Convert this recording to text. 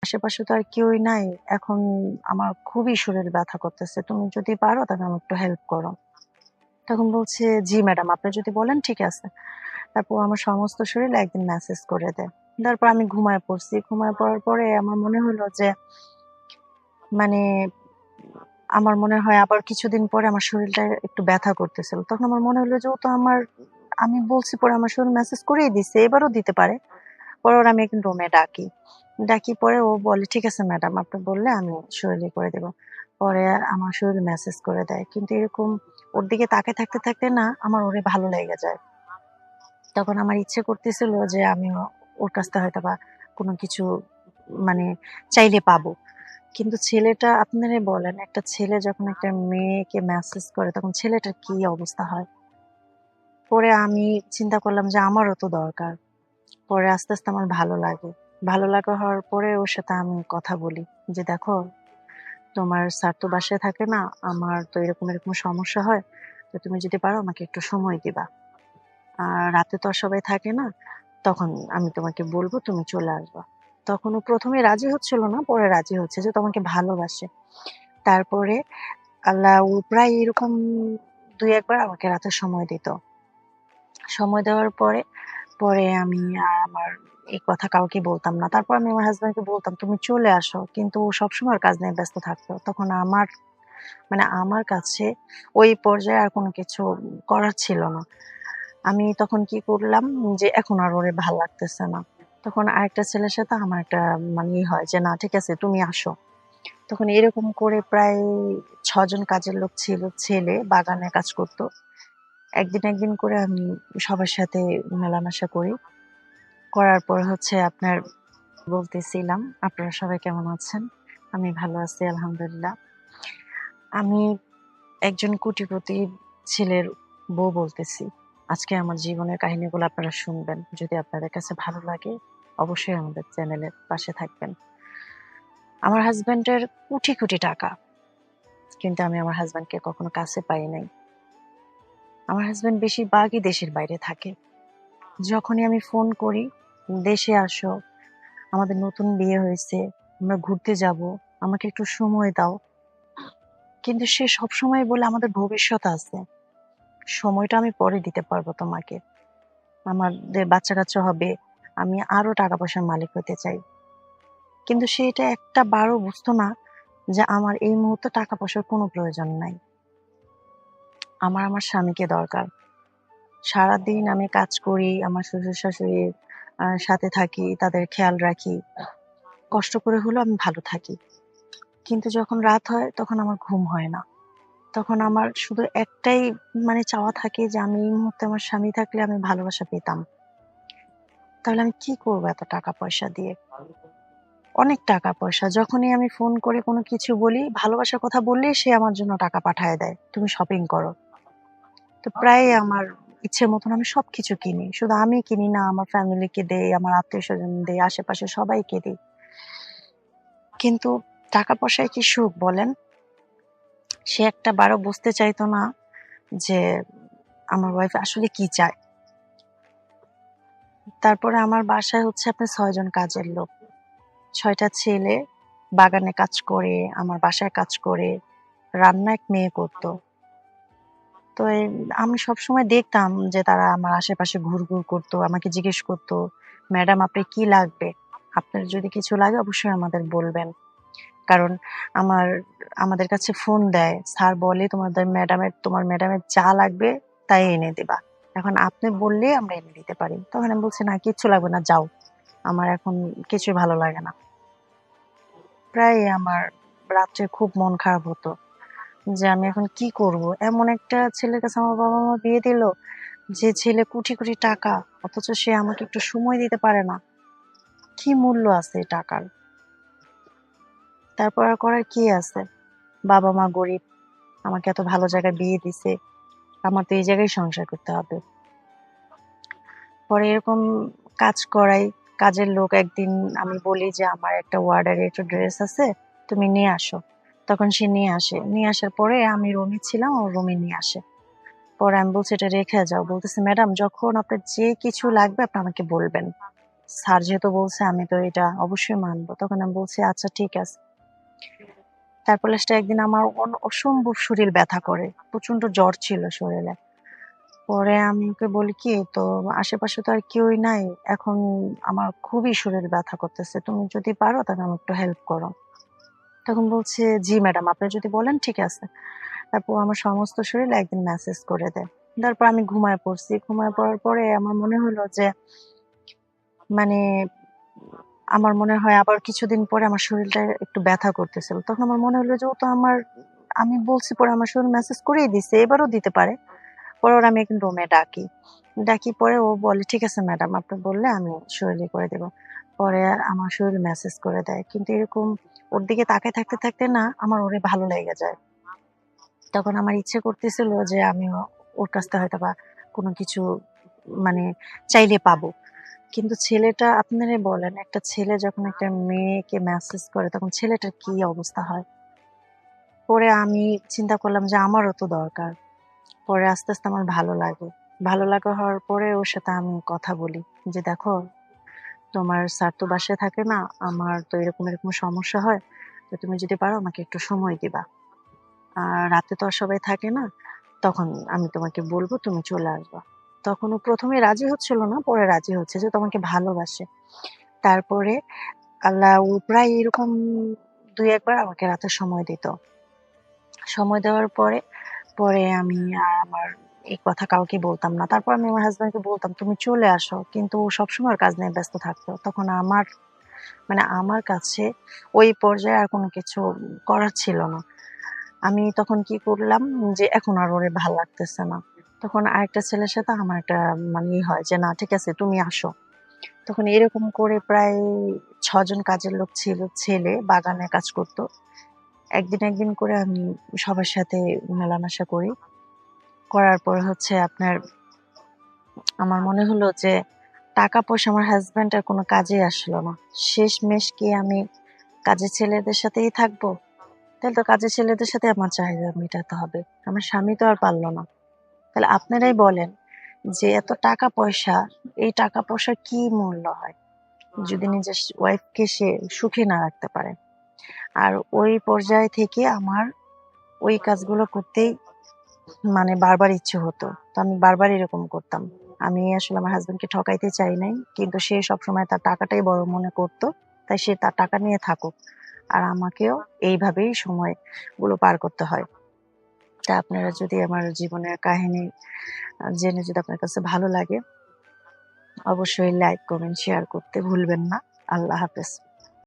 আশেপাশে তো আর কেউই নাই। এখন আমার খুবই শরীর ব্যথা করতেছে। তুমি যদি পারো তাহলে আমাকে একটু হেল্প করো। তখন বলছে, "জি ম্যাডাম, আপনি যদি বলেন ঠিক আছে।" তারপর আমার সমস্ত শরীর একদিন ম্যাসেজ করে দেয়। তারপর আমি ঘুমায়ে পড়ছি। ঘুমায়ে পড়ার পরে আমার মনে হলো যে মানে আমার মনে হয় আবার কিছুদিন পরে আমার শরীরটা একটু ব্যথা করতেছিল। তখন আমার মনে হলো যে ও তো আমি বলছি পরে আমার শরীর ম্যাসেজ করেই দিছে, এবারও দিতে পারে। পরে ওর আমি একদিন রুমে ডাকি। ডাকি পরে ও বলে, "ঠিক আছে ম্যাডাম, আপনি বললে আমি শরীরে করে দেব।" পরে আমার শরীরে মেসেজ করে দেয়। কিন্তু এরকম ওর দিকে তাকায় থাকতে, থাকতে না আমার ওরে ভালো লেগে যায়। তখন আমার ইচ্ছে করতেছিল যে আমিও ওর কাছ থেকে হয়তোবা কোনো কিছু মানে চাইলে পাবো। কিন্তু ছেলেটা আপনারাই বলেন, একটা ছেলে যখন একটা মেয়েকে মেসেজ করে তখন ছেলেটার কি অবস্থা হয়? পরে আমি চিন্তা করলাম যে আমারও তো দরকার। পরে আস্তে, আস্তে আমার ভালো লাগে। ভালো লাগা হওয়ার পরে ওর সাথে আমি কথা বলি যে, "দেখো, তোমার স্যার তো বাসায় থাকে না। আমার তো এরকম, এরকম সমস্যা হয়। তো তুমি যদি পারো আমাকে একটু সময় দিবা। আর রাতে তো আর সবাই থাকে না। তখন আমি তোমাকে বলব, তুমি চলে আসবা।" তখন ও ১ম এ রাজি হচ্ছিল না, পরে রাজি হচ্ছে যে তোমাকে ভালোবাসে। তারপরে ও প্রায় এরকম ২-১ বার আমাকে রাতে সময় দিত। সময় দেওয়ার পরে, পরে আমি আর আমার এই কথা কাউকে বলতাম না। তারপর আমি আমার হাসব্যান্ডকে বলতাম, "তুমি চলে আসো।" কিন্তু ও সবসময় ওর কাজ নিয়ে ব্যস্ত থাকতো। তখন আমার কাছে ওই পর্যায়ে আর কোনো কিছু করার ছিল না। আমি তখন কি করলাম যে এখন আর ওরে ভাল লাগতেছে না। তখন আরেকটা ছেলের সাথে আমার একটা হয় যে, "না ঠিক আছে তুমি আসো।" তখন এরকম করে প্রায় ৬ জন কাজের লোক ছিল, ছেলে বাগানে কাজ করত। একদিন, একদিন করে আমি সবার সাথে মেলামেশা করি। করার পর হচ্ছে আপনার বলতেছিলাম, "আপনারা সবাই কেমন আছেন?" আমি ভালো আছি আলহামদুলিল্লাহ। আমি একজন কোটিপতি ছেলের বউ বলতেছি। আজকে আমার জীবনের কাহিনীগুলো আপনারা শুনবেন। যদি আপনাদের কাছে ভালো লাগে অবশ্যই আমাদের চ্যানেলের পাশে থাকবেন। আমার হাসব্যান্ডের কোটি, কোটি টাকা। কিন্তু আমি আমার হাসব্যান্ডকে কখনো কাছে পাই নাই। আমার হাসব্যান্ড বেশিরভাগই দেশের বাইরে থাকে। যখনই আমি ফোন করি, "দেশে আসো, আমাদের নতুন বিয়ে হয়েছে, আমরা ঘুরতে যাবো, আমাকে একটু সময় দাও।" কিন্তু সে সবসময় বলে, "আমাদের ভবিষ্যৎ আছে। সময়টা আমি পরে দিতে পারবো তোমাকে। আমাদের বাচ্চা-কাচ্চা হবে। আমি আরো টাকা-পয়সার মালিক হতে চাই।" কিন্তু সে এটা একটা বারও বুঝতো না যে আমার এই মুহূর্তে টাকা-পয়সার কোনো প্রয়োজন নাই। আমার স্বামীকে দরকার। সারাদিন আমি কাজ করি, আমার শ্বশুর-শাশুড়ির সাথে থাকি, তাদের খেয়াল রাখি। কষ্ট করে হলেও আমি ভালো থাকি। কিন্তু যখন রাত হয় তখন আমার ঘুম হয় না। তখন আমার শুধু একটাই চাওয়া থাকে যে আমি এই মুহূর্তে আমার স্বামী থাকলে আমি ভালোবাসা পেতাম। তাহলে আমি কি করব এত টাকা-পয়সা দিয়ে? অনেক টাকা-পয়সা। যখনই আমি ফোন করে কোনো কিছু বলি, ভালোবাসার কথা বললেই সে আমার জন্য টাকা পাঠায় দেয়। "তুমি শপিং করো।" তো প্রায়ই আমার ইচ্ছে মতন আমি সবকিছু কিনি। শুধু আমি কিনি না, আমার ফ্যামিলিকে দেই, আমার আত্মীয়স্বজন দেই, আশেপাশে সবাইকে দেই। কিন্তু টাকা-পয়সায় কি সুখ বলেন? সে একটা বারও বুঝতে চাইতো না যে আমার ওয়াইফ আসলে কি চায়। তারপরে আমার বাসায় হচ্ছে আপনার ৬ জন কাজের লোক। ৬ টা ছেলে বাগানে কাজ করে, আমার বাসায় কাজ করে, রান্না এক মেয়ে করত। তো আমি সবসময় দেখতাম যে তারা আমার আশেপাশে ঘুরঘুর করতো, আমাকে জিজ্ঞেস করতো, "ম্যাডাম আপনার কি লাগবে? আপনার যদি কিছু লাগে অবশ্যই আমাদের বলবেন।" কারণ আমার আমাদের কাছে ফোন দেয়। স্যার বলে, তোমার ম্যাডামের যা লাগবে তাই এনে দিবা। এখন আপনি বললেই আমরা এনে দিতে পারি।" তখন আমি বলছি, "না কিচ্ছু লাগবে না, যাও। আমার এখন কিছুই ভালো লাগে না।" প্রায় আমার রাত্রে খুব মন খারাপ হতো যে আমি এখন কি করব? এমন একটা ছেলের কাছে আমার বাবা-মা বিয়ে দিল, যে ছেলে কোটি, কোটি টাকা, অথচ সে আমাকে একটু সময় দিতে পারে না। কি মূল্য আছে এই টাকার? তারপর আর করার কি আছে? বাবা-মা গরিব, আমাকে এত ভালো জায়গায় বিয়ে দিছে। আমার তো এই জায়গায় সংসার করতে হবে। পরে এরকম কাজ করাই, কাজের লোক একদিন আমি বলি যে, "আমার একটা অর্ডারে একটু ড্রেস আছে, তুমি নিয়ে আসো।" তখন সে নিয়ে আসে। নিয়ে আসার পরে আমি রুমে ছিলাম, ও রুমে নিয়ে আসে। পরে আমি বলছি, "এটা রেখে যাও।" বলতেছে, "ম্যাডাম যখন আপনার যে কিছু লাগবে আপনি আমাকে বলবেন।" স্যার যেহেতু বলছে আমি তো এটা অবশ্যই মানবো। তখন আমি বলছি আচ্ছা ঠিক আছে। তারপর লাস্টে একদিন আমার অসম্ভব শরীর ব্যথা করে, প্রচন্ড জ্বর ছিল শরীরে। পরে আমি ওকে বলি কি, তো আশেপাশে তো আর কেউই নাই, এখন আমার খুবই শরীর ব্যথা করতেছে, তুমি যদি পারো তাহলে আমাকে একটু হেল্প করো। তখন বলছে জি ম্যাডাম, আপনি যদি বলেন ঠিক আছে। তারপর আমার সমস্ত শরীর একদিন মেসেজ করে দেয়। তারপর আমি ঘুমায় পড়ছি। ঘুমায় পড়ার পরে আমার মনে হলো যে মানে আমার মনে হয় আবার কিছুদিন পরে আমার শরীরটা একটু ব্যথা করতেছিল। তখন আমার মনে হলো যে ও তো আমি বলছি পরে আমার শরীর মেসেজ করেই দিছে, এবারও দিতে পারে। পরে ওর আমি একদিন রুমে ডাকি। ডাকি পরে ও বলে ঠিক আছে ম্যাডাম, আপনি বললে আমি শরীরে করে দেব। পরে আমার শরীর মেসেজ করে দেয়। কিন্তু এরকম ওর দিকে তাকায় থাকতে থাকতে না আমার ওরে ভালো লেগে যায়। তখন আমার ইচ্ছে করতেছিল যে আমিও ওর কাছ থেকে হয়তোবা কোনো কিছু মানে চাইলে পাবো। কিন্তু ছেলেটা, আপনারাই বলেন, একটা ছেলে যখন একটা মেয়েকে মেসেজ করে তখন ছেলেটার কি অবস্থা হয়। পরে আমি চিন্তা করলাম যে আমারও তো দরকার। পরে আস্তে আস্তে আমার ভালো লাগে। ভালো লাগা হওয়ার পরে ওর সাথে আমি কথা বলি যে দেখো, তোমার স্যার তো বাসায় থাকে না, আমার তো এরকম এরকম সমস্যা হয়, তো তুমি যদি পারো আমাকে একটু সময় দিবা। আর রাতে তো আর সবাই থাকে না, তখন আমি তোমাকে বলবো, তুমি চলে আসবা। তখন ও প্রথমে রাজি হচ্ছিল না, পরে রাজি হচ্ছে যে তোমাকে ভালোবাসে। তারপরে আল্লাহ, ও প্রায় এরকম দুই একবার আমাকে রাতে সময় দিত। সময় দেওয়ার পরে পরে আমি আর আমার এই কথা কাউকে বলতাম না। তারপর আমি আমার হাজবেন্ডকে বলতাম তুমি চলে আসো, কিন্তু ও সবসময় ওর কাজ নিয়ে ব্যস্ত থাকতো। তখন আমার কাছে ওই পর্যায়ে আর কোনো কিছু করার ছিল না। আমি তখন কি করলাম, যে এখন আর ওরে ভাল লাগতেছে না। তখন আরেকটা ছেলের সাথে আমার একটা হয় যে না ঠিক আছে তুমি আসো। তখন এরকম করে প্রায় ৬ জন কাজের লোক ছিল, ছেলে বাগানে কাজ করতো। একদিন একদিন করে আমি সবার সাথে মেলামেশা করি। করার পর হচ্ছে আপনার আমার মনে হলো যে টাকা পয়সা আমার হাজবেন্ড আর কোনো কাজে আসলো না। শেষমেশ কি আমি কাজের ছেলেদের সাথেই থাকবো? তাহলে তো কাজের ছেলেদের সাথে আমার চাহিদা মেটাতে হবে। আমার স্বামী তো আর পারলো না। তাহলে আপনারাই বলেন যে এত টাকা পয়সা, এই টাকা পয়সার কি মূল্য হয় যদি নিজের ওয়াইফকে সে সুখে না রাখতে পারে। আর ওই পর্যায় থেকে আমার ওই কাজগুলো করতেই বারবার ইচ্ছে হতো। তো আমি বারবার এরকম করতাম। আমি আসলে আমার হাসব্যান্ডকে ঠকাইতে চাই নাই। কিন্তু সে সবসময় তার টাকাটাই বড় মনে করত। তাই সে তার টাকা নিয়ে থাকুক। আর আমাকেও এইভাবেই সময়গুলো পার করতে হয়। তা আপনারা যদি আমার জীবনের কাহিনী জেনে যদি আপনার কাছে ভালো লাগে, অবশ্যই লাইক, কমেন্ট, শেয়ার করতে ভুলবেন না। আল্লাহ হাফেজ।